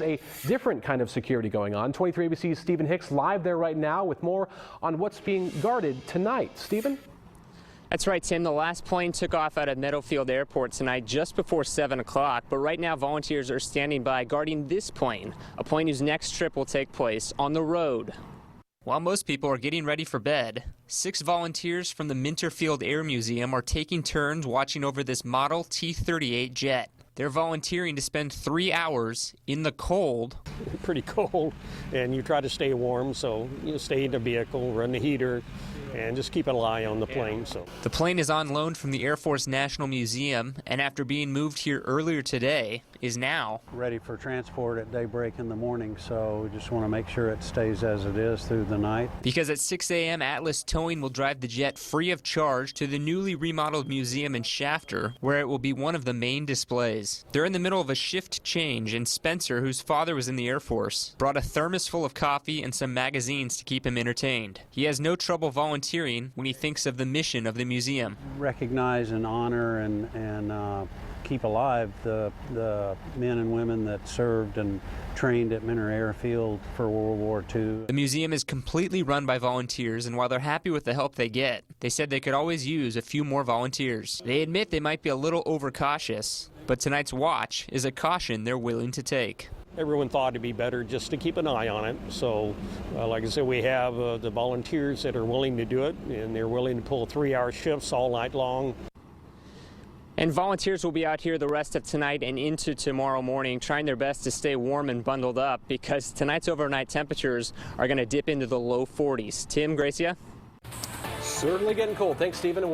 A different kind of security going on. 23 ABC's Stephen Hicks live there right now with more on what's being guarded tonight. Stephen? That's right, Tim. The last plane took off out of Meadowfield Airport tonight just before 7 o'clock. But right now, volunteers are standing by guarding this plane, a plane whose next trip will take place on the road. While most people are getting ready for bed, 6 volunteers from the Minterfield Air Museum are taking turns watching over this Model T-38 jet. They're volunteering to spend 3 hours in the cold. Pretty cold, and you try to stay warm, so you stay in the vehicle, run the heater, and just keep an eye on the plane. The plane is on loan from the Air Force National Museum, and after being moved here earlier today, is now ready for transport at daybreak in the morning, so we just want to make sure it stays as it is through the night. Because at 6 a.m. Atlas Towing will drive the jet free of charge to the newly remodeled museum in Shafter, where it will be one of the main displays. They're in the middle of a shift change, and Spencer, whose father was in the Air Force, brought a thermos full of coffee and some magazines to keep him entertained. He has no trouble volunteering when he thinks of the mission of the museum. Recognize and honor and keep alive the men and women that served and trained at Minter Airfield for World War II. The museum is completely run by volunteers, and while they're happy with the help they get, they said they could always use a few more volunteers. They admit they might be a little overcautious, but tonight's watch is a caution they're willing to take. Everyone thought it'd be better just to keep an eye on it. So, like I said, we have the volunteers that are willing to do it, and they're willing to pull 3-hour shifts all night long. And volunteers will be out here the rest of tonight and into tomorrow morning, trying their best to stay warm and bundled up, because tonight's overnight temperatures are going to dip into the low 40s. Tim, Gracia? Certainly getting cold. Thanks, Stephen.